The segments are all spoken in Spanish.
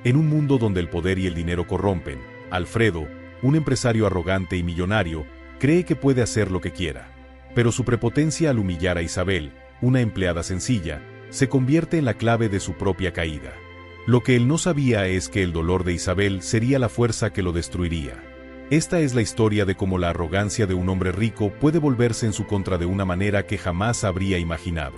En un mundo donde el poder y el dinero corrompen, Alfredo, un empresario arrogante y millonario, cree que puede hacer lo que quiera. Pero su prepotencia al humillar a Isabel, una empleada sencilla, se convierte en la clave de su propia caída. Lo que él no sabía es que el dolor de Isabel sería la fuerza que lo destruiría. Esta es la historia de cómo la arrogancia de un hombre rico puede volverse en su contra de una manera que jamás habría imaginado.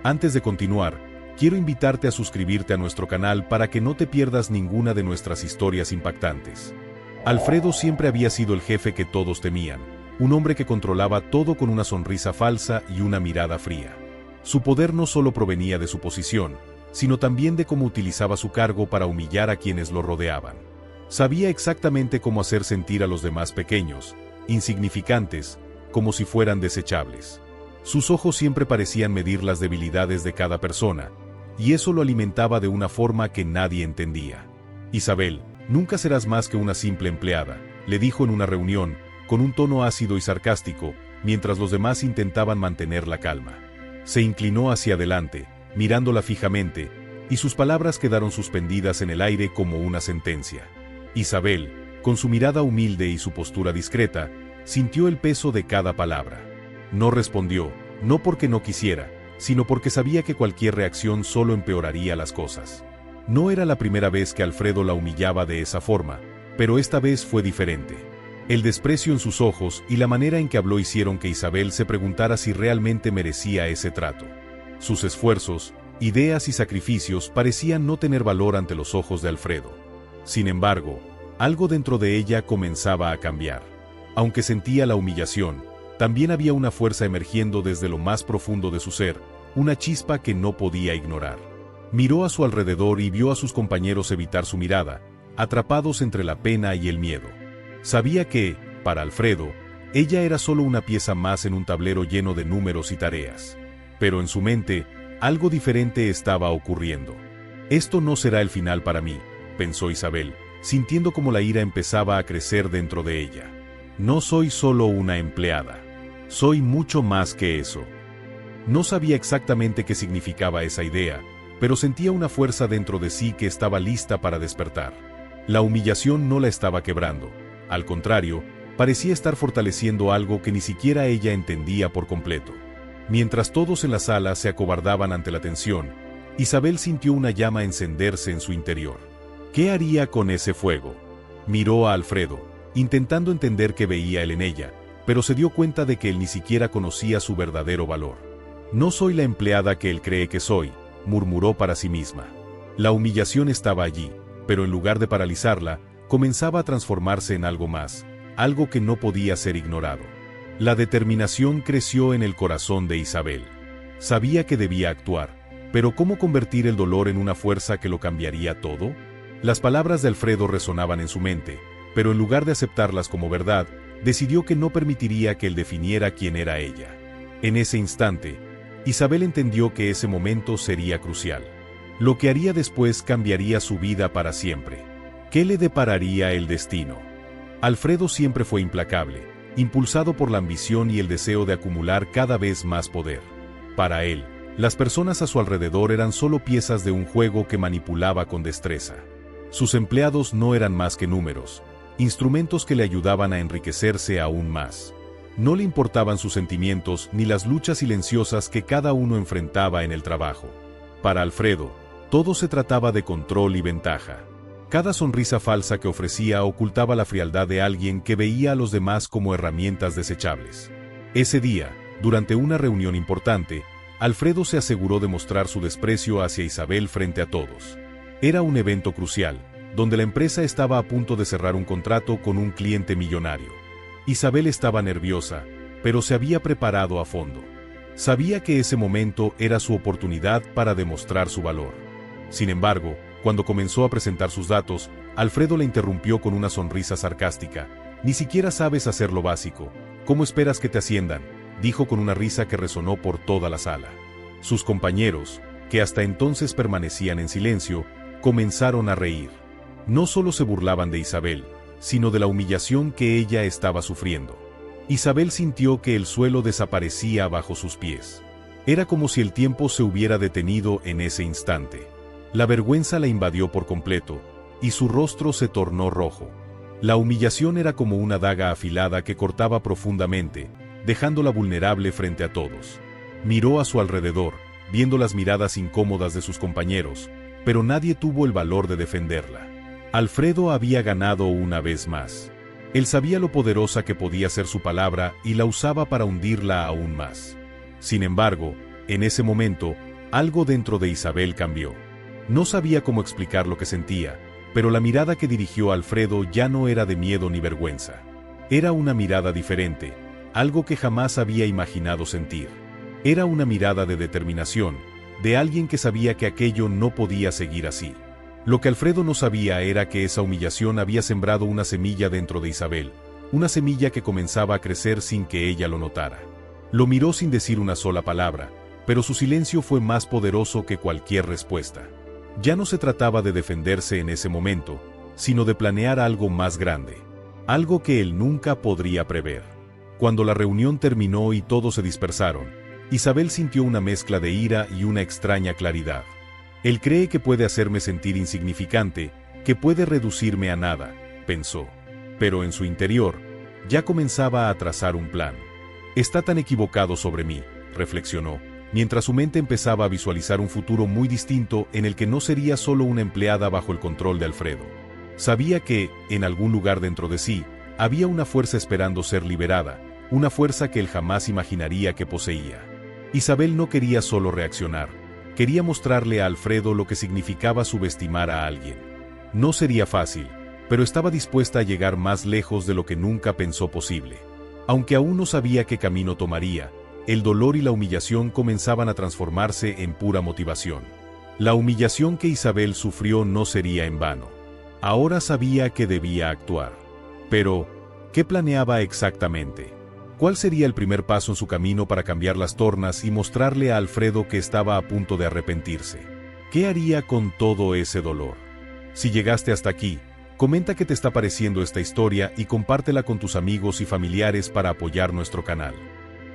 Antes de continuar, quiero invitarte a suscribirte a nuestro canal para que no te pierdas ninguna de nuestras historias impactantes. Alfredo siempre había sido el jefe que todos temían, un hombre que controlaba todo con una sonrisa falsa y una mirada fría. Su poder no solo provenía de su posición, sino también de cómo utilizaba su cargo para humillar a quienes lo rodeaban. Sabía exactamente cómo hacer sentir a los demás pequeños, insignificantes, como si fueran desechables. Sus ojos siempre parecían medir las debilidades de cada persona, y eso lo alimentaba de una forma que nadie entendía. Isabel, nunca serás más que una simple empleada, le dijo en una reunión, con un tono ácido y sarcástico, mientras los demás intentaban mantener la calma. Se inclinó hacia adelante, mirándola fijamente, y sus palabras quedaron suspendidas en el aire como una sentencia. Isabel, con su mirada humilde y su postura discreta, sintió el peso de cada palabra. No respondió, no porque no quisiera, sino porque sabía que cualquier reacción solo empeoraría las cosas. No era la primera vez que Alfredo la humillaba de esa forma, pero esta vez fue diferente. El desprecio en sus ojos y la manera en que habló hicieron que Isabel se preguntara si realmente merecía ese trato. Sus esfuerzos, ideas y sacrificios parecían no tener valor ante los ojos de Alfredo. Sin embargo, algo dentro de ella comenzaba a cambiar. Aunque sentía la humillación, también había una fuerza emergiendo desde lo más profundo de su ser, una chispa que no podía ignorar. Miró a su alrededor y vio a sus compañeros evitar su mirada, atrapados entre la pena y el miedo. Sabía que, para Alfredo, ella era solo una pieza más en un tablero lleno de números y tareas. Pero en su mente, algo diferente estaba ocurriendo. Esto no será el final para mí, pensó Isabel, sintiendo como la ira empezaba a crecer dentro de ella. No soy solo una empleada. Soy mucho más que eso. No sabía exactamente qué significaba esa idea, pero sentía una fuerza dentro de sí que estaba lista para despertar. La humillación no la estaba quebrando. Al contrario, parecía estar fortaleciendo algo que ni siquiera ella entendía por completo. Mientras todos en la sala se acobardaban ante la tensión, Isabel sintió una llama encenderse en su interior. ¿Qué haría con ese fuego? Miró a Alfredo, intentando entender qué veía él en ella, pero se dio cuenta de que él ni siquiera conocía su verdadero valor. No soy la empleada que él cree que soy, murmuró para sí misma. La humillación estaba allí, pero en lugar de paralizarla, comenzaba a transformarse en algo más, algo que no podía ser ignorado. La determinación creció en el corazón de Isabel. Sabía que debía actuar, pero ¿cómo convertir el dolor en una fuerza que lo cambiaría todo? Las palabras de Alfredo resonaban en su mente, pero en lugar de aceptarlas como verdad, decidió que no permitiría que él definiera quién era ella. En ese instante, Isabel entendió que ese momento sería crucial. Lo que haría después cambiaría su vida para siempre. ¿Qué le depararía el destino? Alfredo siempre fue implacable, impulsado por la ambición y el deseo de acumular cada vez más poder. Para él, las personas a su alrededor eran solo piezas de un juego que manipulaba con destreza. Sus empleados no eran más que números, instrumentos que le ayudaban a enriquecerse aún más. No le importaban sus sentimientos ni las luchas silenciosas que cada uno enfrentaba en el trabajo. Para Alfredo, todo se trataba de control y ventaja. Cada sonrisa falsa que ofrecía ocultaba la frialdad de alguien que veía a los demás como herramientas desechables. Ese día, durante una reunión importante, Alfredo se aseguró de mostrar su desprecio hacia Isabel frente a todos. Era un evento crucial, donde la empresa estaba a punto de cerrar un contrato con un cliente millonario. Isabel estaba nerviosa, pero se había preparado a fondo. Sabía que ese momento era su oportunidad para demostrar su valor. Sin embargo, cuando comenzó a presentar sus datos, Alfredo la interrumpió con una sonrisa sarcástica. «Ni siquiera sabes hacer lo básico. ¿Cómo esperas que te asciendan?», dijo con una risa que resonó por toda la sala. Sus compañeros, que hasta entonces permanecían en silencio, comenzaron a reír. No solo se burlaban de Isabel, sino de la humillación que ella estaba sufriendo. Isabel sintió que el suelo desaparecía bajo sus pies. Era como si el tiempo se hubiera detenido en ese instante. La vergüenza la invadió por completo, y su rostro se tornó rojo. La humillación era como una daga afilada que cortaba profundamente, dejándola vulnerable frente a todos. Miró a su alrededor, viendo las miradas incómodas de sus compañeros, pero nadie tuvo el valor de defenderla. Alfredo había ganado una vez más. Él sabía lo poderosa que podía ser su palabra y la usaba para hundirla aún más. Sin embargo, en ese momento, algo dentro de Isabel cambió. No sabía cómo explicar lo que sentía, pero la mirada que dirigió a Alfredo ya no era de miedo ni vergüenza. Era una mirada diferente, algo que jamás había imaginado sentir. Era una mirada de determinación, de alguien que sabía que aquello no podía seguir así. Lo que Alfredo no sabía era que esa humillación había sembrado una semilla dentro de Isabel, una semilla que comenzaba a crecer sin que ella lo notara. Lo miró sin decir una sola palabra, pero su silencio fue más poderoso que cualquier respuesta. Ya no se trataba de defenderse en ese momento, sino de planear algo más grande, algo que él nunca podría prever. Cuando la reunión terminó y todos se dispersaron, Isabel sintió una mezcla de ira y una extraña claridad. Él cree que puede hacerme sentir insignificante, que puede reducirme a nada, pensó. Pero en su interior, ya comenzaba a trazar un plan. Está tan equivocado sobre mí, reflexionó, mientras su mente empezaba a visualizar un futuro muy distinto en el que no sería solo una empleada bajo el control de Alfredo. Sabía que, en algún lugar dentro de sí, había una fuerza esperando ser liberada, una fuerza que él jamás imaginaría que poseía. Isabel no quería solo reaccionar, quería mostrarle a Alfredo lo que significaba subestimar a alguien. No sería fácil, pero estaba dispuesta a llegar más lejos de lo que nunca pensó posible. Aunque aún no sabía qué camino tomaría, el dolor y la humillación comenzaban a transformarse en pura motivación. La humillación que Isabel sufrió no sería en vano. Ahora sabía que debía actuar. Pero, ¿qué planeaba exactamente? ¿Cuál sería el primer paso en su camino para cambiar las tornas y mostrarle a Alfredo que estaba a punto de arrepentirse? ¿Qué haría con todo ese dolor? Si llegaste hasta aquí, comenta qué te está pareciendo esta historia y compártela con tus amigos y familiares para apoyar nuestro canal.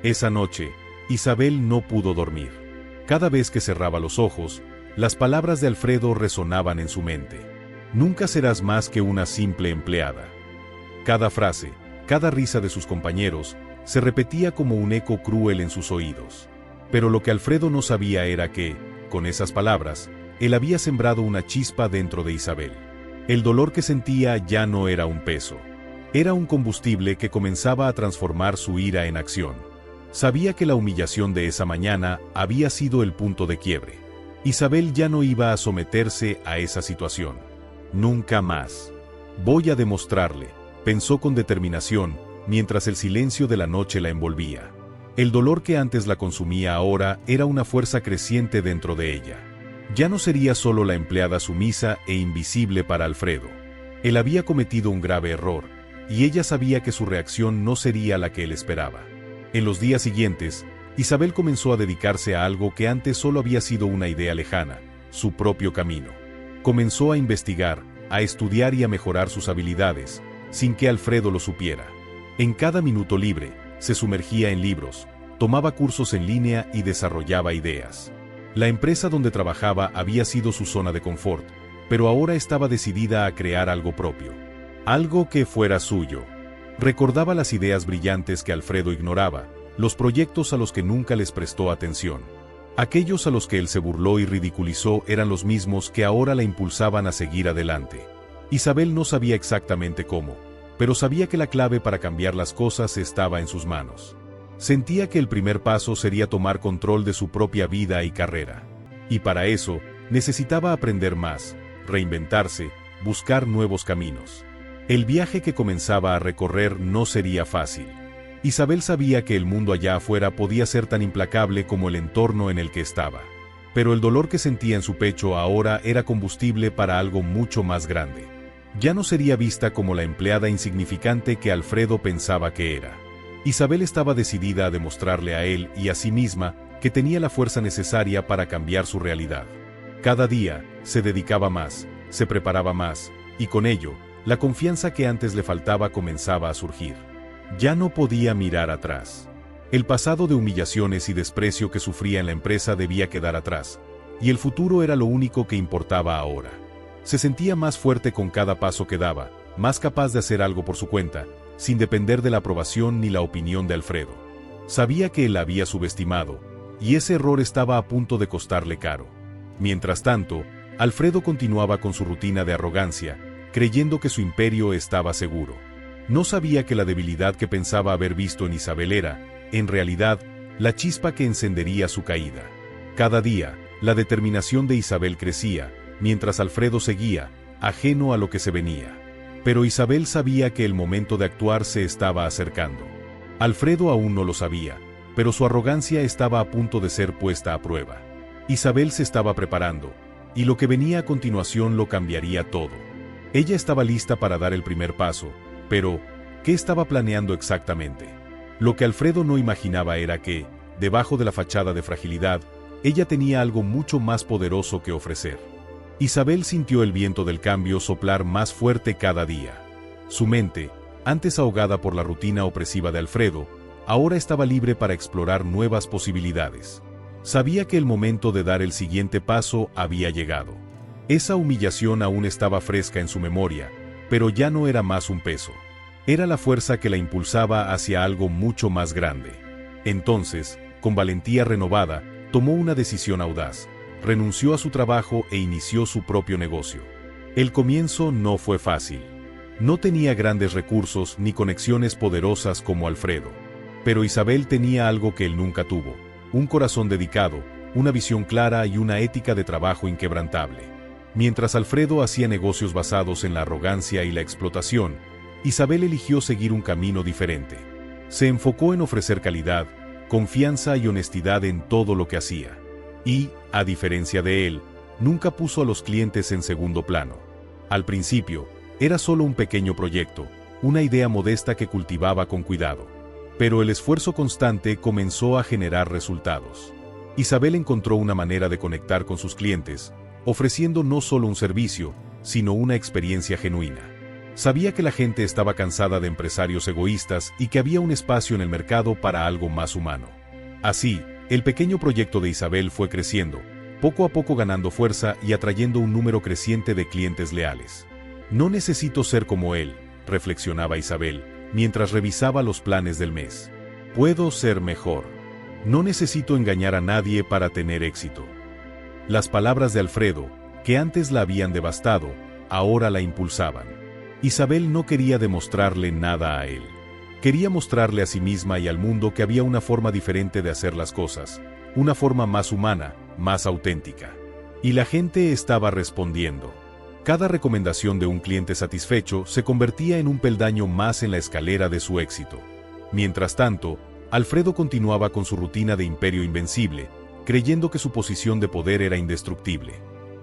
Esa noche, Isabel no pudo dormir. Cada vez que cerraba los ojos, las palabras de Alfredo resonaban en su mente. Nunca serás más que una simple empleada. Cada frase, cada risa de sus compañeros, se repetía como un eco cruel en sus oídos. Pero lo que Alfredo no sabía era que, con esas palabras, él había sembrado una chispa dentro de Isabel. El dolor que sentía ya no era un peso. Era un combustible que comenzaba a transformar su ira en acción. Sabía que la humillación de esa mañana había sido el punto de quiebre. Isabel ya no iba a someterse a esa situación. Nunca más. Voy a demostrarle, pensó con determinación, mientras el silencio de la noche la envolvía. El dolor que antes la consumía ahora era una fuerza creciente dentro de ella. Ya no sería solo la empleada sumisa e invisible para Alfredo. Él había cometido un grave error, y ella sabía que su reacción no sería la que él esperaba. En los días siguientes, Isabel comenzó a dedicarse a algo que antes solo había sido una idea lejana, su propio camino. Comenzó a investigar, a estudiar y a mejorar sus habilidades, sin que Alfredo lo supiera. En cada minuto libre, se sumergía en libros, tomaba cursos en línea y desarrollaba ideas. La empresa donde trabajaba había sido su zona de confort, pero ahora estaba decidida a crear algo propio. Algo que fuera suyo. Recordaba las ideas brillantes que Alfredo ignoraba, los proyectos a los que nunca les prestó atención. Aquellos a los que él se burló y ridiculizó eran los mismos que ahora la impulsaban a seguir adelante. Isabel no sabía exactamente cómo, pero sabía que la clave para cambiar las cosas estaba en sus manos. Sentía que el primer paso sería tomar control de su propia vida y carrera. Y para eso, necesitaba aprender más, reinventarse, buscar nuevos caminos. El viaje que comenzaba a recorrer no sería fácil. Isabel sabía que el mundo allá afuera podía ser tan implacable como el entorno en el que estaba. Pero el dolor que sentía en su pecho ahora era combustible para algo mucho más grande. Ya no sería vista como la empleada insignificante que Alfredo pensaba que era. Isabel estaba decidida a demostrarle a él y a sí misma que tenía la fuerza necesaria para cambiar su realidad. Cada día, se dedicaba más, se preparaba más, y con ello, la confianza que antes le faltaba comenzaba a surgir. Ya no podía mirar atrás. El pasado de humillaciones y desprecio que sufría en la empresa debía quedar atrás, y el futuro era lo único que importaba ahora. Se sentía más fuerte con cada paso que daba, más capaz de hacer algo por su cuenta, sin depender de la aprobación ni la opinión de Alfredo. Sabía que él la había subestimado, y ese error estaba a punto de costarle caro. Mientras tanto, Alfredo continuaba con su rutina de arrogancia, creyendo que su imperio estaba seguro. No sabía que la debilidad que pensaba haber visto en Isabel era, en realidad, la chispa que encendería su caída. Cada día, la determinación de Isabel crecía, mientras Alfredo seguía, ajeno a lo que se venía. Pero Isabel sabía que el momento de actuar se estaba acercando. Alfredo aún no lo sabía, pero su arrogancia estaba a punto de ser puesta a prueba. Isabel se estaba preparando, y lo que venía a continuación lo cambiaría todo. Ella estaba lista para dar el primer paso, pero, ¿qué estaba planeando exactamente? Lo que Alfredo no imaginaba era que, debajo de la fachada de fragilidad, ella tenía algo mucho más poderoso que ofrecer. Isabel sintió el viento del cambio soplar más fuerte cada día. Su mente, antes ahogada por la rutina opresiva de Alfredo, ahora estaba libre para explorar nuevas posibilidades. Sabía que el momento de dar el siguiente paso había llegado. Esa humillación aún estaba fresca en su memoria, pero ya no era más un peso. Era la fuerza que la impulsaba hacia algo mucho más grande. Entonces, con valentía renovada, tomó una decisión audaz. Renunció a su trabajo e inició su propio negocio. El comienzo no fue fácil. No tenía grandes recursos ni conexiones poderosas como Alfredo. Pero Isabel tenía algo que él nunca tuvo: un corazón dedicado, una visión clara y una ética de trabajo inquebrantable. Mientras Alfredo hacía negocios basados en la arrogancia y la explotación, Isabel eligió seguir un camino diferente. Se enfocó en ofrecer calidad, confianza y honestidad en todo lo que hacía. Y, a diferencia de él, nunca puso a los clientes en segundo plano. Al principio, era solo un pequeño proyecto, una idea modesta que cultivaba con cuidado. Pero el esfuerzo constante comenzó a generar resultados. Isabel encontró una manera de conectar con sus clientes, ofreciendo no solo un servicio, sino una experiencia genuina. Sabía que la gente estaba cansada de empresarios egoístas y que había un espacio en el mercado para algo más humano. Así, el pequeño proyecto de Isabel fue creciendo, poco a poco ganando fuerza y atrayendo un número creciente de clientes leales. No necesito ser como él, reflexionaba Isabel, mientras revisaba los planes del mes. Puedo ser mejor. No necesito engañar a nadie para tener éxito. Las palabras de Alfredo, que antes la habían devastado, ahora la impulsaban. Isabel no quería demostrarle nada a él. Quería mostrarle a sí misma y al mundo que había una forma diferente de hacer las cosas, una forma más humana, más auténtica. Y la gente estaba respondiendo. Cada recomendación de un cliente satisfecho se convertía en un peldaño más en la escalera de su éxito. Mientras tanto, Alfredo continuaba con su rutina de imperio invencible, creyendo que su posición de poder era indestructible.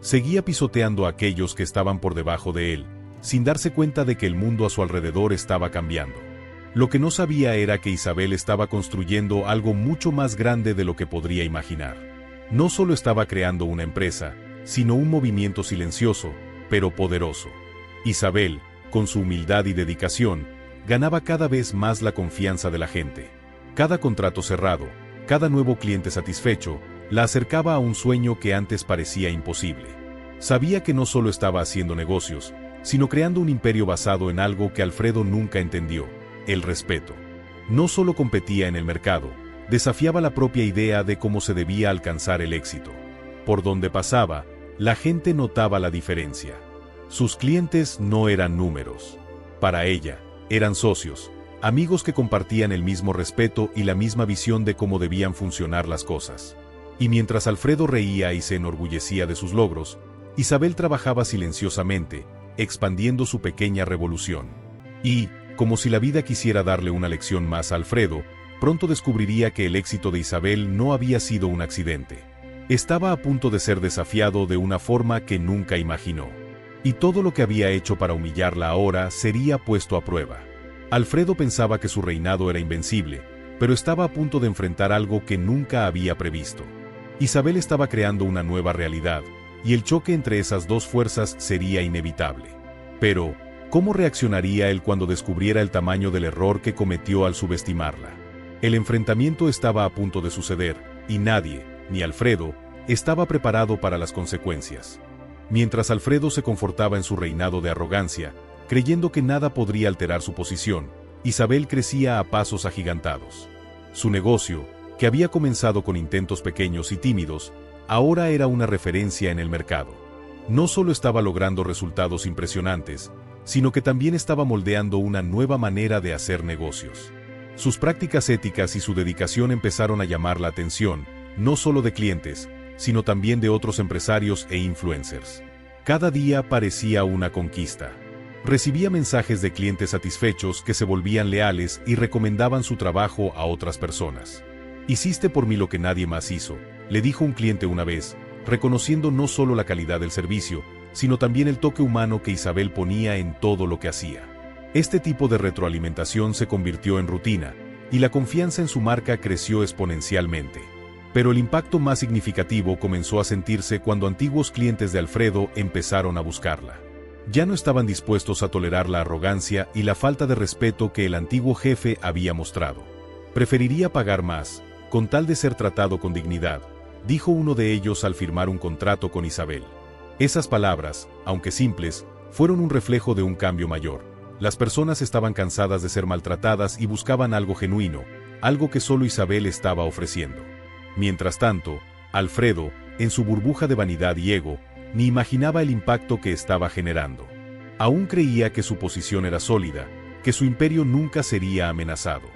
Seguía pisoteando a aquellos que estaban por debajo de él, sin darse cuenta de que el mundo a su alrededor estaba cambiando. Lo que no sabía era que Isabel estaba construyendo algo mucho más grande de lo que podría imaginar. No solo estaba creando una empresa, sino un movimiento silencioso, pero poderoso. Isabel, con su humildad y dedicación, ganaba cada vez más la confianza de la gente. Cada contrato cerrado, cada nuevo cliente satisfecho, la acercaba a un sueño que antes parecía imposible. Sabía que no solo estaba haciendo negocios, sino creando un imperio basado en algo que Alfredo nunca entendió: el respeto. No solo competía en el mercado, desafiaba la propia idea de cómo se debía alcanzar el éxito. Por donde pasaba, la gente notaba la diferencia. Sus clientes no eran números. Para ella, eran socios, amigos que compartían el mismo respeto y la misma visión de cómo debían funcionar las cosas. Y mientras Alfredo reía y se enorgullecía de sus logros, Isabel trabajaba silenciosamente, expandiendo su pequeña revolución. Y, como si la vida quisiera darle una lección más a Alfredo, pronto descubriría que el éxito de Isabel no había sido un accidente. Estaba a punto de ser desafiado de una forma que nunca imaginó. Y todo lo que había hecho para humillarla ahora sería puesto a prueba. Alfredo pensaba que su reinado era invencible, pero estaba a punto de enfrentar algo que nunca había previsto. Isabel estaba creando una nueva realidad, y el choque entre esas dos fuerzas sería inevitable. Pero, ¿cómo reaccionaría él cuando descubriera el tamaño del error que cometió al subestimarla? El enfrentamiento estaba a punto de suceder, y nadie, ni Alfredo, estaba preparado para las consecuencias. Mientras Alfredo se confortaba en su reinado de arrogancia, creyendo que nada podría alterar su posición, Isabel crecía a pasos agigantados. Su negocio, que había comenzado con intentos pequeños y tímidos, ahora era una referencia en el mercado. No solo estaba logrando resultados impresionantes, sino que también estaba moldeando una nueva manera de hacer negocios. Sus prácticas éticas y su dedicación empezaron a llamar la atención, no solo de clientes, sino también de otros empresarios e influencers. Cada día parecía una conquista. Recibía mensajes de clientes satisfechos que se volvían leales y recomendaban su trabajo a otras personas. «Hiciste por mí lo que nadie más hizo», le dijo un cliente una vez, reconociendo no solo la calidad del servicio, sino también el toque humano que Isabel ponía en todo lo que hacía. Este tipo de retroalimentación se convirtió en rutina, y la confianza en su marca creció exponencialmente. Pero el impacto más significativo comenzó a sentirse cuando antiguos clientes de Alfredo empezaron a buscarla. Ya no estaban dispuestos a tolerar la arrogancia y la falta de respeto que el antiguo jefe había mostrado. Preferiría pagar más, con tal de ser tratado con dignidad, dijo uno de ellos al firmar un contrato con Isabel. Esas palabras, aunque simples, fueron un reflejo de un cambio mayor. Las personas estaban cansadas de ser maltratadas y buscaban algo genuino, algo que solo Isabel estaba ofreciendo. Mientras tanto, Alfredo, en su burbuja de vanidad y ego, ni imaginaba el impacto que estaba generando. Aún creía que su posición era sólida, que su imperio nunca sería amenazado.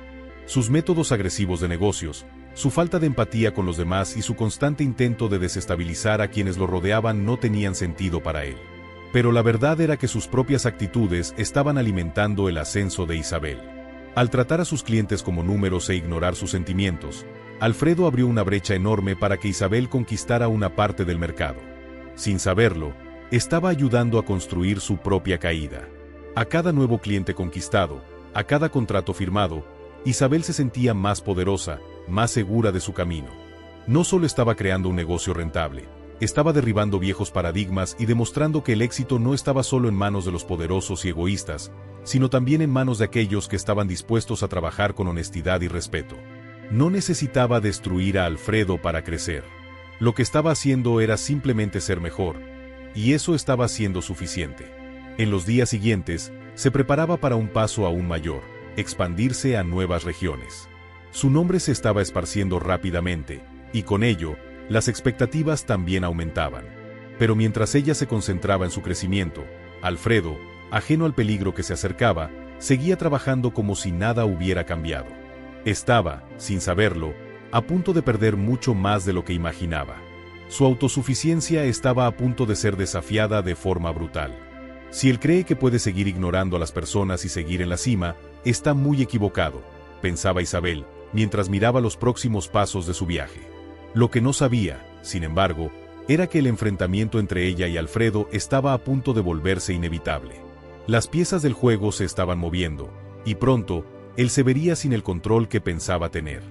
Sus métodos agresivos de negocios, su falta de empatía con los demás y su constante intento de desestabilizar a quienes lo rodeaban no tenían sentido para él. Pero la verdad era que sus propias actitudes estaban alimentando el ascenso de Isabel. Al tratar a sus clientes como números e ignorar sus sentimientos, Alfredo abrió una brecha enorme para que Isabel conquistara una parte del mercado. Sin saberlo, estaba ayudando a construir su propia caída. A cada nuevo cliente conquistado, a cada contrato firmado, Isabel se sentía más poderosa, más segura de su camino. No solo estaba creando un negocio rentable, estaba derribando viejos paradigmas y demostrando que el éxito no estaba solo en manos de los poderosos y egoístas, sino también en manos de aquellos que estaban dispuestos a trabajar con honestidad y respeto. No necesitaba destruir a Alfredo para crecer. Lo que estaba haciendo era simplemente ser mejor, y eso estaba siendo suficiente. En los días siguientes, se preparaba para un paso aún mayor, expandirse a nuevas regiones. Su nombre se estaba esparciendo rápidamente, y con ello, las expectativas también aumentaban. Pero mientras ella se concentraba en su crecimiento, Alfredo, ajeno al peligro que se acercaba, seguía trabajando como si nada hubiera cambiado. Estaba, sin saberlo, a punto de perder mucho más de lo que imaginaba. Su autosuficiencia estaba a punto de ser desafiada de forma brutal. Si él cree que puede seguir ignorando a las personas y seguir en la cima, está muy equivocado, pensaba Isabel, mientras miraba los próximos pasos de su viaje. Lo que no sabía, sin embargo, era que el enfrentamiento entre ella y Alfredo estaba a punto de volverse inevitable. Las piezas del juego se estaban moviendo, y pronto, él se vería sin el control que pensaba tener.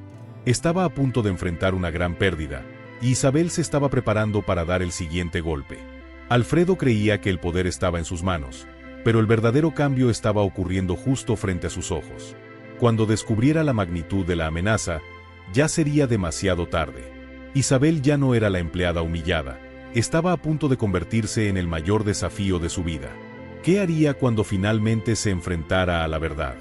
Estaba a punto de enfrentar una gran pérdida, y Isabel se estaba preparando para dar el siguiente golpe. Alfredo creía que el poder estaba en sus manos, pero el verdadero cambio estaba ocurriendo justo frente a sus ojos. Cuando descubriera la magnitud de la amenaza, ya sería demasiado tarde. Isabel ya no era la empleada humillada, estaba a punto de convertirse en el mayor desafío de su vida. ¿Qué haría cuando finalmente se enfrentara a la verdad?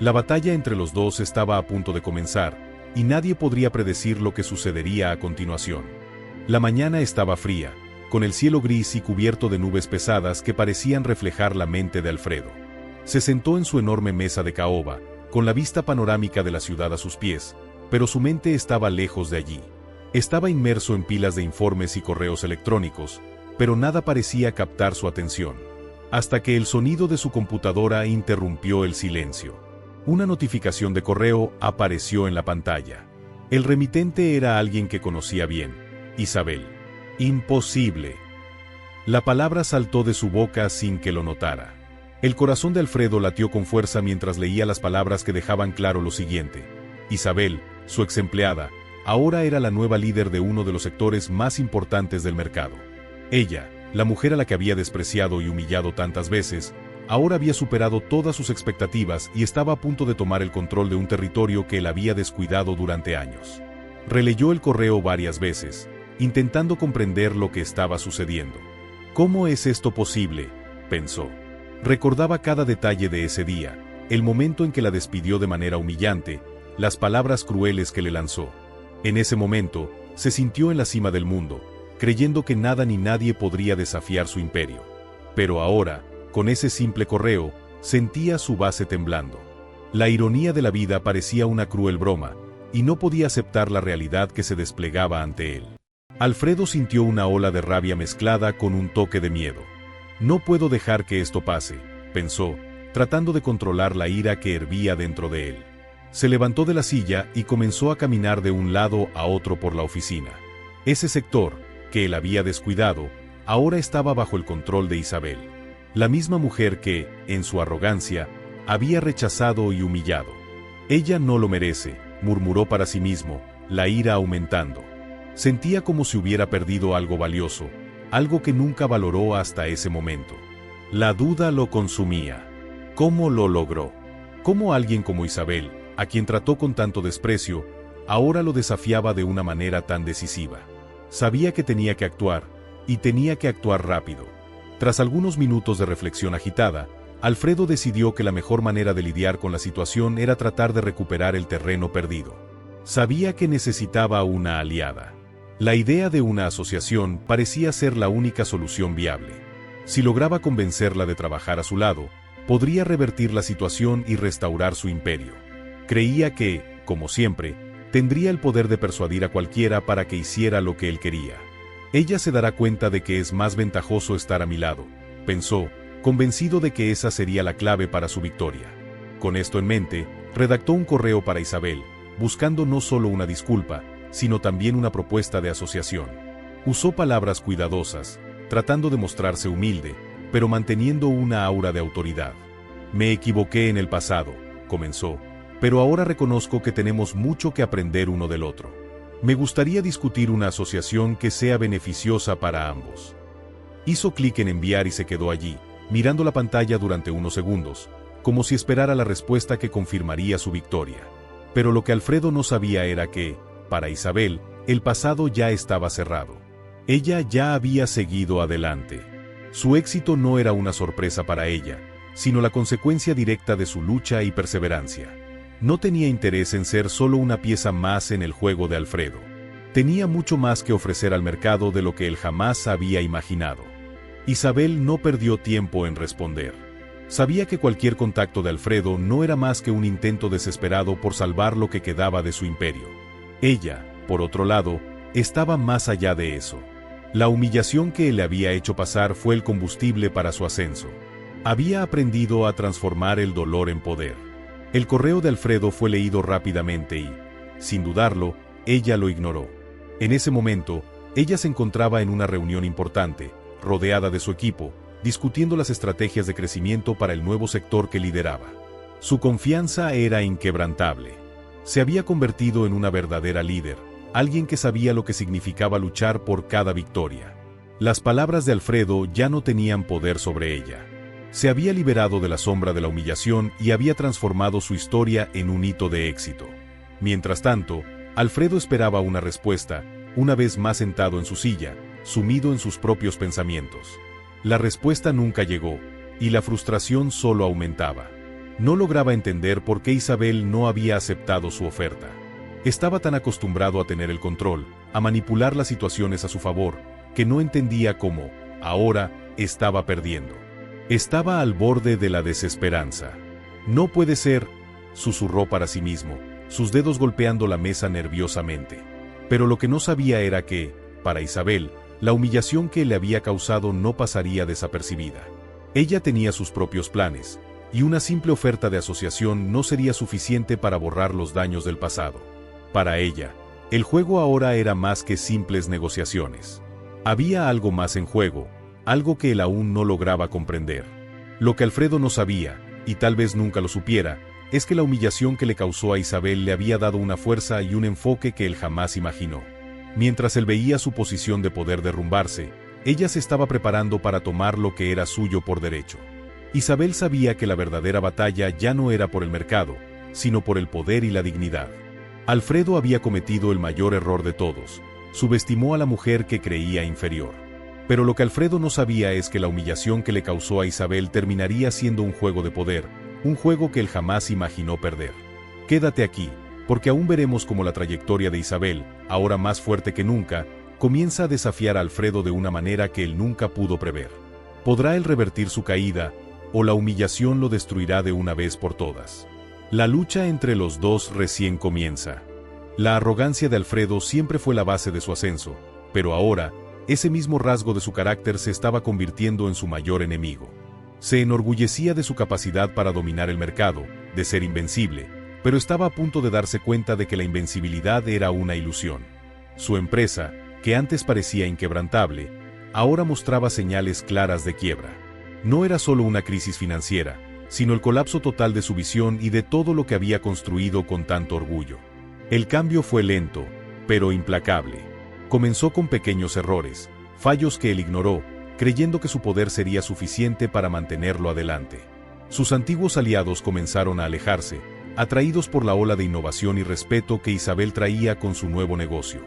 La batalla entre los dos estaba a punto de comenzar, y nadie podría predecir lo que sucedería a continuación. La mañana estaba fría, con el cielo gris y cubierto de nubes pesadas que parecían reflejar la mente de Alfredo. Se sentó en su enorme mesa de caoba, con la vista panorámica de la ciudad a sus pies, pero su mente estaba lejos de allí. Estaba inmerso en pilas de informes y correos electrónicos, pero nada parecía captar su atención. Hasta que el sonido de su computadora interrumpió el silencio. Una notificación de correo apareció en la pantalla. El remitente era alguien que conocía bien, Isabel. Imposible. La palabra saltó de su boca sin que lo notara. El corazón de Alfredo latió con fuerza mientras leía las palabras que dejaban claro lo siguiente. Isabel, su ex empleada, ahora era la nueva líder de uno de los sectores más importantes del mercado. Ella, la mujer a la que había despreciado y humillado tantas veces, ahora había superado todas sus expectativas y estaba a punto de tomar el control de un territorio que él había descuidado durante años. Releyó el correo varias veces, intentando comprender lo que estaba sucediendo. ¿Cómo es esto posible?, pensó. Recordaba cada detalle de ese día, el momento en que la despidió de manera humillante, las palabras crueles que le lanzó. En ese momento, se sintió en la cima del mundo, creyendo que nada ni nadie podría desafiar su imperio. Pero ahora, con ese simple correo, sentía su base temblando. La ironía de la vida parecía una cruel broma, y no podía aceptar la realidad que se desplegaba ante él. Alfredo sintió una ola de rabia mezclada con un toque de miedo. No puedo dejar que esto pase, pensó, tratando de controlar la ira que hervía dentro de él. Se levantó de la silla y comenzó a caminar de un lado a otro por la oficina. Ese sector, que él había descuidado, ahora estaba bajo el control de Isabel. La misma mujer que, en su arrogancia, había rechazado y humillado. Ella no lo merece, murmuró para sí mismo, la ira aumentando. Sentía como si hubiera perdido algo valioso, algo que nunca valoró hasta ese momento. La duda lo consumía. ¿Cómo lo logró? ¿Cómo alguien como Isabel, a quien trató con tanto desprecio, ahora lo desafiaba de una manera tan decisiva? Sabía que tenía que actuar, y tenía que actuar rápido. Tras algunos minutos de reflexión agitada, Alfredo decidió que la mejor manera de lidiar con la situación era tratar de recuperar el terreno perdido. Sabía que necesitaba una aliada. La idea de una asociación parecía ser la única solución viable. Si lograba convencerla de trabajar a su lado, podría revertir la situación y restaurar su imperio. Creía que, como siempre, tendría el poder de persuadir a cualquiera para que hiciera lo que él quería. Ella se dará cuenta de que es más ventajoso estar a mi lado, pensó, convencido de que esa sería la clave para su victoria. Con esto en mente, redactó un correo para Isabel, buscando no solo una disculpa, sino también una propuesta de asociación. Usó palabras cuidadosas, tratando de mostrarse humilde, pero manteniendo una aura de autoridad. Me equivoqué en el pasado, comenzó, pero ahora reconozco que tenemos mucho que aprender uno del otro. Me gustaría discutir una asociación que sea beneficiosa para ambos. Hizo clic en enviar y se quedó allí, mirando la pantalla durante unos segundos, como si esperara la respuesta que confirmaría su victoria. Pero lo que Alfredo no sabía era que, para Isabel, el pasado ya estaba cerrado. Ella ya había seguido adelante. Su éxito no era una sorpresa para ella, sino la consecuencia directa de su lucha y perseverancia. No tenía interés en ser solo una pieza más en el juego de Alfredo. Tenía mucho más que ofrecer al mercado de lo que él jamás había imaginado. Isabel no perdió tiempo en responder. Sabía que cualquier contacto de Alfredo no era más que un intento desesperado por salvar lo que quedaba de su imperio. Ella, por otro lado, estaba más allá de eso. La humillación que él le había hecho pasar fue el combustible para su ascenso. Había aprendido a transformar el dolor en poder. El correo de Alfredo fue leído rápidamente y, sin dudarlo, ella lo ignoró. En ese momento, ella se encontraba en una reunión importante, rodeada de su equipo, discutiendo las estrategias de crecimiento para el nuevo sector que lideraba. Su confianza era inquebrantable. Se había convertido en una verdadera líder, alguien que sabía lo que significaba luchar por cada victoria. Las palabras de Alfredo ya no tenían poder sobre ella. Se había liberado de la sombra de la humillación y había transformado su historia en un hito de éxito. Mientras tanto, Alfredo esperaba una respuesta, una vez más sentado en su silla, sumido en sus propios pensamientos. La respuesta nunca llegó, y la frustración solo aumentaba. No lograba entender por qué Isabel no había aceptado su oferta. Estaba tan acostumbrado a tener el control, a manipular las situaciones a su favor, que no entendía cómo, ahora, estaba perdiendo. Estaba al borde de la desesperanza. No puede ser, susurró para sí mismo, sus dedos golpeando la mesa nerviosamente. Pero lo que no sabía era que, para Isabel, la humillación que le había causado no pasaría desapercibida. Ella tenía sus propios planes, y una simple oferta de asociación no sería suficiente para borrar los daños del pasado. Para ella, el juego ahora era más que simples negociaciones. Había algo más en juego, algo que él aún no lograba comprender. Lo que Alfredo no sabía, y tal vez nunca lo supiera, es que la humillación que le causó a Isabel le había dado una fuerza y un enfoque que él jamás imaginó. Mientras él veía su posición de poder derrumbarse, ella se estaba preparando para tomar lo que era suyo por derecho. Isabel sabía que la verdadera batalla ya no era por el mercado, sino por el poder y la dignidad. Alfredo había cometido el mayor error de todos, subestimó a la mujer que creía inferior. Pero lo que Alfredo no sabía es que la humillación que le causó a Isabel terminaría siendo un juego de poder, un juego que él jamás imaginó perder. Quédate aquí, porque aún veremos cómo la trayectoria de Isabel, ahora más fuerte que nunca, comienza a desafiar a Alfredo de una manera que él nunca pudo prever. ¿Podrá él revertir su caída, o la humillación lo destruirá de una vez por todas? La lucha entre los dos recién comienza. La arrogancia de Alfredo siempre fue la base de su ascenso, pero ahora, ese mismo rasgo de su carácter se estaba convirtiendo en su mayor enemigo. Se enorgullecía de su capacidad para dominar el mercado, de ser invencible, pero estaba a punto de darse cuenta de que la invencibilidad era una ilusión. Su empresa, que antes parecía inquebrantable, ahora mostraba señales claras de quiebra. No era solo una crisis financiera, sino el colapso total de su visión y de todo lo que había construido con tanto orgullo. El cambio fue lento, pero implacable. Comenzó con pequeños errores, fallos que él ignoró, creyendo que su poder sería suficiente para mantenerlo adelante. Sus antiguos aliados comenzaron a alejarse, atraídos por la ola de innovación y respeto que Isabel traía con su nuevo negocio.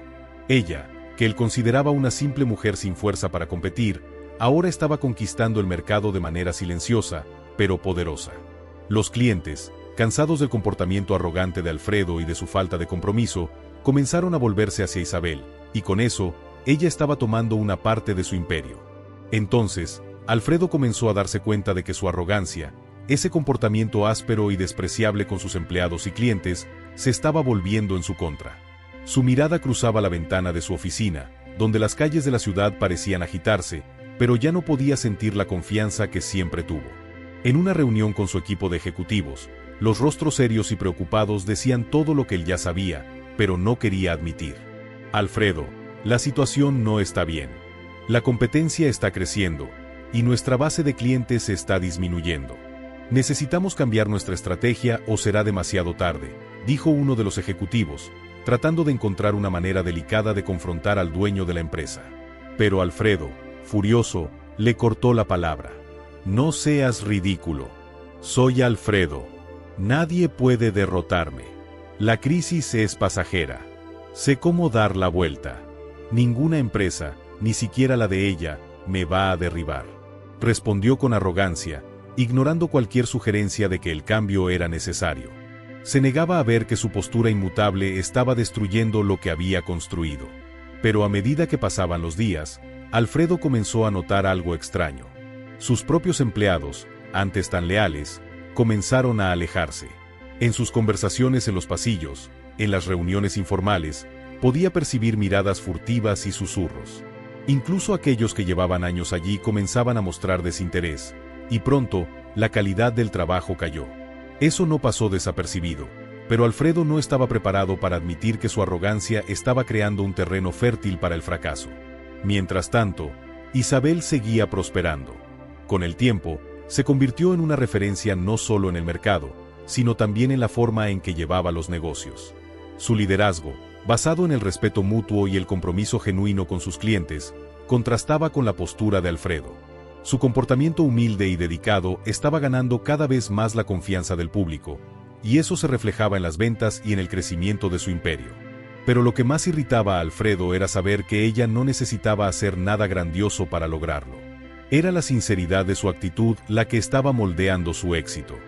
Ella, que él consideraba una simple mujer sin fuerza para competir, ahora estaba conquistando el mercado de manera silenciosa, pero poderosa. Los clientes, cansados del comportamiento arrogante de Alfredo y de su falta de compromiso, comenzaron a volverse hacia Isabel, y con eso, ella estaba tomando una parte de su imperio. Entonces, Alfredo comenzó a darse cuenta de que su arrogancia, ese comportamiento áspero y despreciable con sus empleados y clientes, se estaba volviendo en su contra. Su mirada cruzaba la ventana de su oficina, donde las calles de la ciudad parecían agitarse, pero ya no podía sentir la confianza que siempre tuvo. En una reunión con su equipo de ejecutivos, los rostros serios y preocupados decían todo lo que él ya sabía, pero no quería admitir. Alfredo, la situación no está bien. La competencia está creciendo, y nuestra base de clientes está disminuyendo. Necesitamos cambiar nuestra estrategia o será demasiado tarde, dijo uno de los ejecutivos, tratando de encontrar una manera delicada de confrontar al dueño de la empresa. Pero Alfredo, furioso, le cortó la palabra. No seas ridículo. Soy Alfredo. Nadie puede derrotarme. La crisis es pasajera. Sé cómo dar la vuelta. Ninguna empresa, ni siquiera la de ella, me va a derribar. Respondió con arrogancia, ignorando cualquier sugerencia de que el cambio era necesario. Se negaba a ver que su postura inmutable estaba destruyendo lo que había construido. Pero a medida que pasaban los días, Alfredo comenzó a notar algo extraño. Sus propios empleados, antes tan leales, comenzaron a alejarse. En sus conversaciones en los pasillos, en las reuniones informales, podía percibir miradas furtivas y susurros. Incluso aquellos que llevaban años allí comenzaban a mostrar desinterés, y pronto, la calidad del trabajo cayó. Eso no pasó desapercibido, pero Alfredo no estaba preparado para admitir que su arrogancia estaba creando un terreno fértil para el fracaso. Mientras tanto, Isabel seguía prosperando. Con el tiempo, se convirtió en una referencia no solo en el mercado, sino también en la forma en que llevaba los negocios. Su liderazgo, basado en el respeto mutuo y el compromiso genuino con sus clientes, contrastaba con la postura de Alfredo. Su comportamiento humilde y dedicado estaba ganando cada vez más la confianza del público, y eso se reflejaba en las ventas y en el crecimiento de su imperio. Pero lo que más irritaba a Alfredo era saber que ella no necesitaba hacer nada grandioso para lograrlo. Era la sinceridad de su actitud la que estaba moldeando su éxito.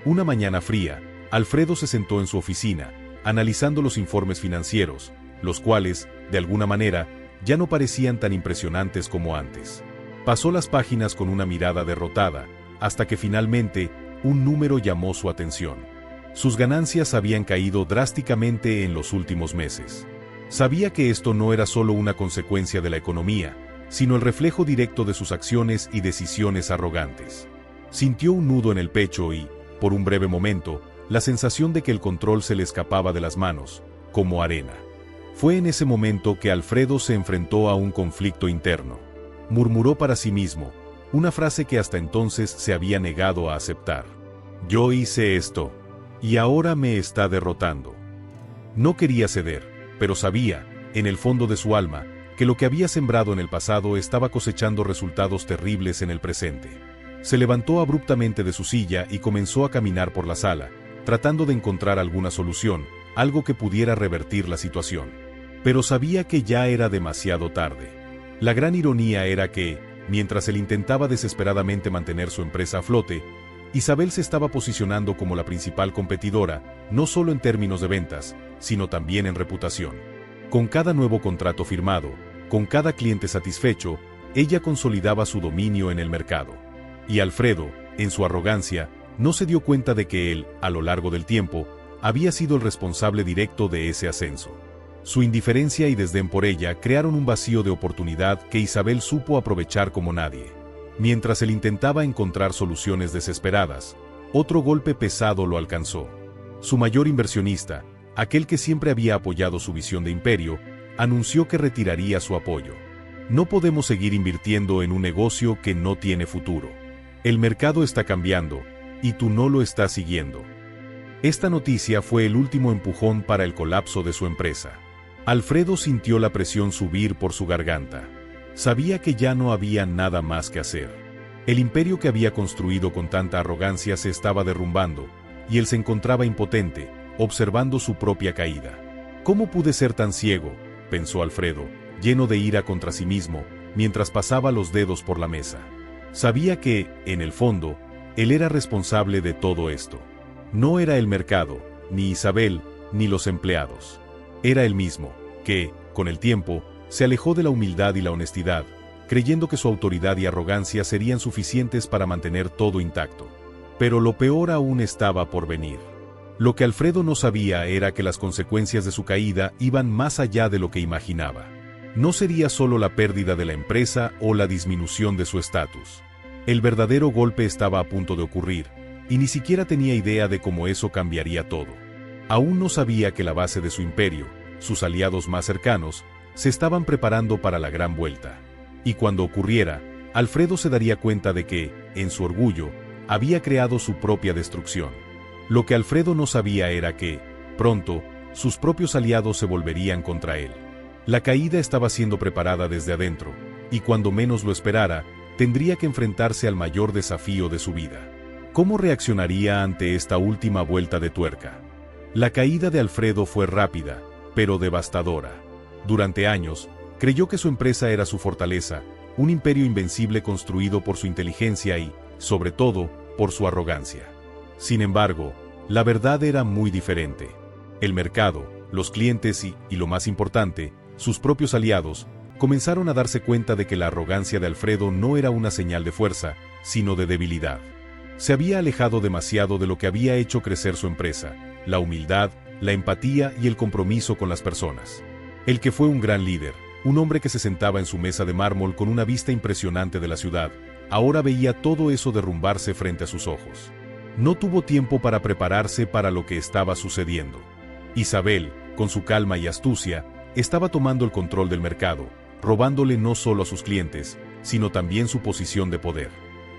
Una mañana fría, Alfredo se sentó en su oficina, analizando los informes financieros, los cuales, de alguna manera, ya no parecían tan impresionantes como antes. Pasó las páginas con una mirada derrotada, hasta que finalmente, un número llamó su atención. Sus ganancias habían caído drásticamente en los últimos meses. Sabía que esto no era solo una consecuencia de la economía, sino el reflejo directo de sus acciones y decisiones arrogantes. Sintió un nudo en el pecho y, por un breve momento, la sensación de que el control se le escapaba de las manos, como arena. Fue en ese momento que Alfredo se enfrentó a un conflicto interno. Murmuró para sí mismo, una frase que hasta entonces se había negado a aceptar. Yo hice esto, y ahora me está derrotando. No quería ceder, pero sabía, en el fondo de su alma, que lo que había sembrado en el pasado estaba cosechando resultados terribles en el presente. Se levantó abruptamente de su silla y comenzó a caminar por la sala, tratando de encontrar alguna solución, algo que pudiera revertir la situación. Pero sabía que ya era demasiado tarde. La gran ironía era que, mientras él intentaba desesperadamente mantener su empresa a flote, Isabel se estaba posicionando como la principal competidora, no solo en términos de ventas, sino también en reputación. Con cada nuevo contrato firmado, con cada cliente satisfecho, ella consolidaba su dominio en el mercado. Y Alfredo, en su arrogancia, no se dio cuenta de que él, a lo largo del tiempo, había sido el responsable directo de ese ascenso. Su indiferencia y desdén por ella crearon un vacío de oportunidad que Isabel supo aprovechar como nadie. Mientras él intentaba encontrar soluciones desesperadas, otro golpe pesado lo alcanzó. Su mayor inversionista, aquel que siempre había apoyado su visión de imperio, anunció que retiraría su apoyo. No podemos seguir invirtiendo en un negocio que no tiene futuro. El mercado está cambiando, y tú no lo estás siguiendo. Esta noticia fue el último empujón para el colapso de su empresa. Alfredo sintió la presión subir por su garganta. Sabía que ya no había nada más que hacer. El imperio que había construido con tanta arrogancia se estaba derrumbando, y él se encontraba impotente, observando su propia caída. ¿Cómo pude ser tan ciego?, pensó Alfredo, lleno de ira contra sí mismo, mientras pasaba los dedos por la mesa. Sabía que, en el fondo, él era responsable de todo esto. No era el mercado, ni Isabel, ni los empleados. Era él mismo, que, con el tiempo, se alejó de la humildad y la honestidad, creyendo que su autoridad y arrogancia serían suficientes para mantener todo intacto. Pero lo peor aún estaba por venir. Lo que Alfredo no sabía era que las consecuencias de su caída iban más allá de lo que imaginaba. No sería solo la pérdida de la empresa o la disminución de su estatus. El verdadero golpe estaba a punto de ocurrir, y ni siquiera tenía idea de cómo eso cambiaría todo. Aún no sabía que la base de su imperio, sus aliados más cercanos, se estaban preparando para la gran vuelta. Y cuando ocurriera, Alfredo se daría cuenta de que, en su orgullo, había creado su propia destrucción. Lo que Alfredo no sabía era que, pronto, sus propios aliados se volverían contra él. La caída estaba siendo preparada desde adentro, y cuando menos lo esperara, tendría que enfrentarse al mayor desafío de su vida. ¿Cómo reaccionaría ante esta última vuelta de tuerca? La caída de Alfredo fue rápida, pero devastadora. Durante años, creyó que su empresa era su fortaleza, un imperio invencible construido por su inteligencia y, sobre todo, por su arrogancia. Sin embargo, la verdad era muy diferente. El mercado, los clientes y lo más importante, sus propios aliados, comenzaron a darse cuenta de que la arrogancia de Alfredo no era una señal de fuerza, sino de debilidad. Se había alejado demasiado de lo que había hecho crecer su empresa, la humildad, la empatía y el compromiso con las personas. El que fue un gran líder, un hombre que se sentaba en su mesa de mármol con una vista impresionante de la ciudad, ahora veía todo eso derrumbarse frente a sus ojos. No tuvo tiempo para prepararse para lo que estaba sucediendo. Isabel, con su calma y astucia, estaba tomando el control del mercado, robándole no solo a sus clientes, sino también su posición de poder.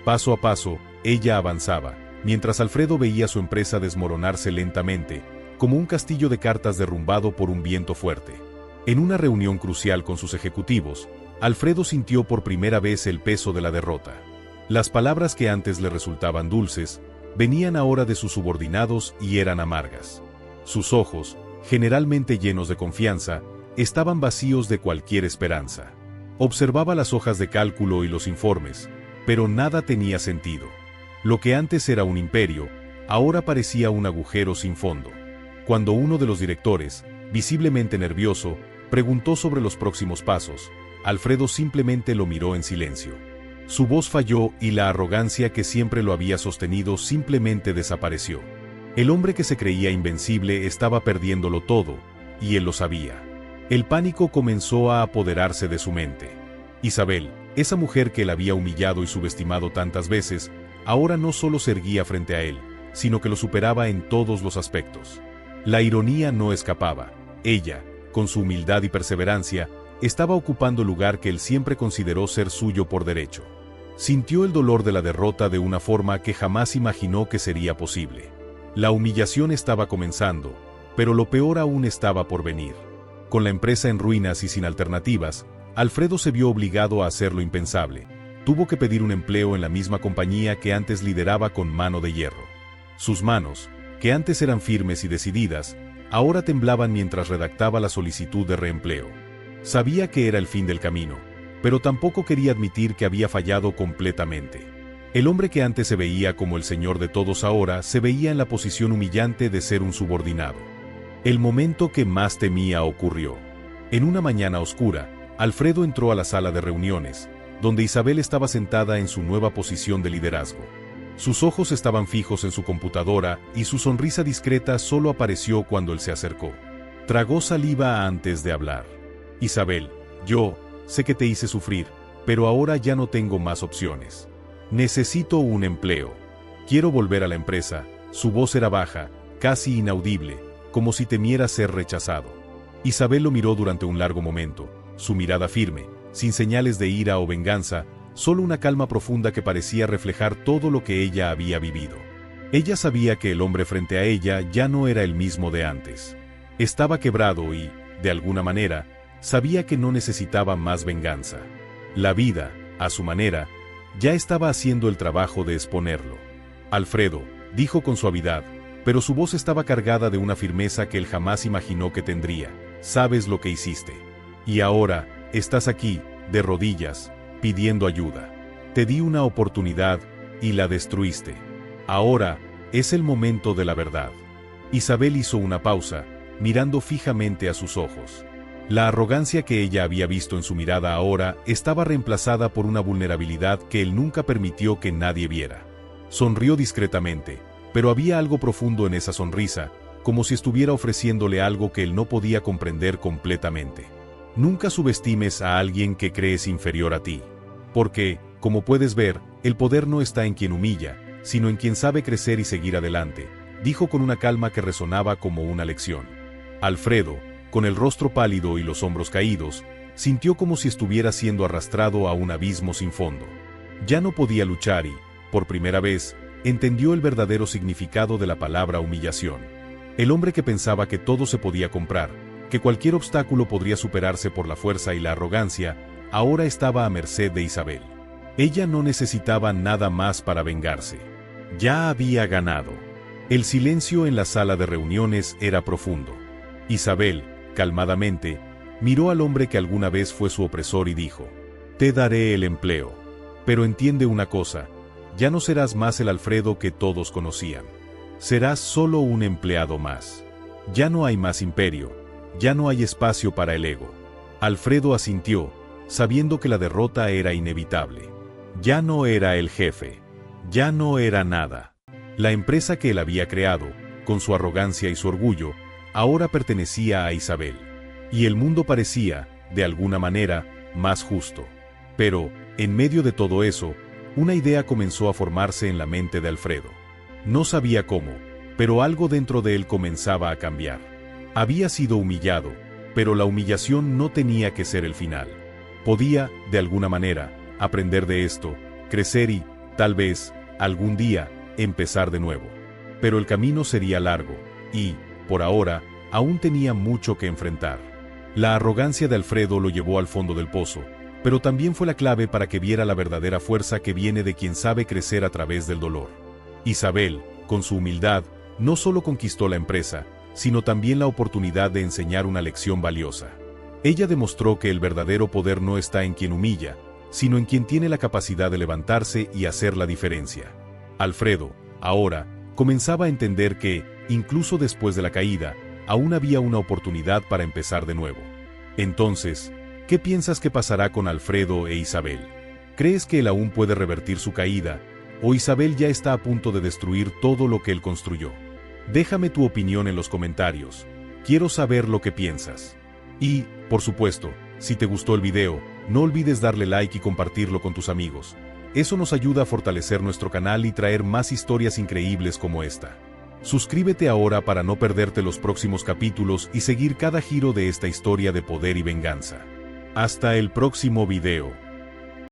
Paso a paso, ella avanzaba, mientras Alfredo veía su empresa desmoronarse lentamente, como un castillo de cartas derrumbado por un viento fuerte. En una reunión crucial con sus ejecutivos, Alfredo sintió por primera vez el peso de la derrota. Las palabras que antes le resultaban dulces, venían ahora de sus subordinados y eran amargas. Sus ojos, generalmente llenos de confianza, estaban vacíos de cualquier esperanza. Observaba las hojas de cálculo y los informes, pero nada tenía sentido. Lo que antes era un imperio, ahora parecía un agujero sin fondo. Cuando uno de los directores, visiblemente nervioso, preguntó sobre los próximos pasos, Alfredo simplemente lo miró en silencio. Su voz falló y la arrogancia que siempre lo había sostenido simplemente desapareció. El hombre que se creía invencible estaba perdiéndolo todo, y él lo sabía. El pánico comenzó a apoderarse de su mente. Isabel, esa mujer que él había humillado y subestimado tantas veces, ahora no solo se erguía frente a él, sino que lo superaba en todos los aspectos. La ironía no escapaba. Ella, con su humildad y perseverancia, estaba ocupando el lugar que él siempre consideró ser suyo por derecho. Sintió el dolor de la derrota de una forma que jamás imaginó que sería posible. La humillación estaba comenzando, pero lo peor aún estaba por venir. Con la empresa en ruinas y sin alternativas, Alfredo se vio obligado a hacer lo impensable. Tuvo que pedir un empleo en la misma compañía que antes lideraba con mano de hierro. Sus manos, que antes eran firmes y decididas, ahora temblaban mientras redactaba la solicitud de reempleo. Sabía que era el fin del camino, pero tampoco quería admitir que había fallado completamente. El hombre que antes se veía como el señor de todos ahora se veía en la posición humillante de ser un subordinado. El momento que más temía ocurrió. En una mañana oscura, Alfredo entró a la sala de reuniones, donde Isabel estaba sentada en su nueva posición de liderazgo. Sus ojos estaban fijos en su computadora y su sonrisa discreta solo apareció cuando él se acercó. Tragó saliva antes de hablar. Isabel, yo sé que te hice sufrir, pero ahora ya no tengo más opciones. Necesito un empleo. Quiero volver a la empresa. Su voz era baja, casi inaudible, como si temiera ser rechazado. Isabel lo miró durante un largo momento, su mirada firme, sin señales de ira o venganza, solo una calma profunda que parecía reflejar todo lo que ella había vivido. Ella sabía que el hombre frente a ella ya no era el mismo de antes. Estaba quebrado y, de alguna manera, sabía que no necesitaba más venganza. La vida, a su manera, ya estaba haciendo el trabajo de exponerlo. Alfredo, dijo con suavidad, pero su voz estaba cargada de una firmeza que él jamás imaginó que tendría. Sabes lo que hiciste. Y ahora, estás aquí, de rodillas, pidiendo ayuda. Te di una oportunidad y la destruiste. Ahora es el momento de la verdad. Isabel hizo una pausa, mirando fijamente a sus ojos. La arrogancia que ella había visto en su mirada ahora estaba reemplazada por una vulnerabilidad que él nunca permitió que nadie viera. Sonrió discretamente, pero había algo profundo en esa sonrisa, como si estuviera ofreciéndole algo que él no podía comprender completamente. Nunca subestimes a alguien que crees inferior a ti. Porque, como puedes ver, el poder no está en quien humilla, sino en quien sabe crecer y seguir adelante, dijo con una calma que resonaba como una lección. Alfredo, con el rostro pálido y los hombros caídos, sintió como si estuviera siendo arrastrado a un abismo sin fondo. Ya no podía luchar y, por primera vez, entendió el verdadero significado de la palabra humillación. El hombre que pensaba que todo se podía comprar, que cualquier obstáculo podría superarse por la fuerza y la arrogancia, ahora estaba a merced de Isabel. Ella no necesitaba nada más para vengarse. Ya había ganado. El silencio en la sala de reuniones era profundo. Isabel, calmadamente, miró al hombre que alguna vez fue su opresor y dijo: «Te daré el empleo. Pero entiende una cosa, ya no serás más el Alfredo que todos conocían. Serás solo un empleado más. Ya no hay más imperio, ya no hay espacio para el ego». Alfredo asintió, sabiendo que la derrota era inevitable. Ya no era el jefe, ya no era nada. La empresa que él había creado, con su arrogancia y su orgullo, ahora pertenecía a Isabel. Y el mundo parecía, de alguna manera, más justo. Pero, en medio de todo eso, una idea comenzó a formarse en la mente de Alfredo. No sabía cómo, pero algo dentro de él comenzaba a cambiar. Había sido humillado, pero la humillación no tenía que ser el final. Podía, de alguna manera, aprender de esto, crecer y, tal vez, algún día, empezar de nuevo. Pero el camino sería largo, y, por ahora, aún tenía mucho que enfrentar. La arrogancia de Alfredo lo llevó al fondo del pozo, pero también fue la clave para que viera la verdadera fuerza que viene de quien sabe crecer a través del dolor. Isabel, con su humildad, no solo conquistó la empresa, sino también la oportunidad de enseñar una lección valiosa. Ella demostró que el verdadero poder no está en quien humilla, sino en quien tiene la capacidad de levantarse y hacer la diferencia. Alfredo, ahora, comenzaba a entender que, incluso después de la caída, aún había una oportunidad para empezar de nuevo. Entonces, ¿qué piensas que pasará con Alfredo e Isabel? ¿Crees que él aún puede revertir su caída, o Isabel ya está a punto de destruir todo lo que él construyó? Déjame tu opinión en los comentarios. Quiero saber lo que piensas. Y, por supuesto, si te gustó el video, no olvides darle like y compartirlo con tus amigos. Eso nos ayuda a fortalecer nuestro canal y traer más historias increíbles como esta. Suscríbete ahora para no perderte los próximos capítulos y seguir cada giro de esta historia de poder y venganza. Hasta el próximo video.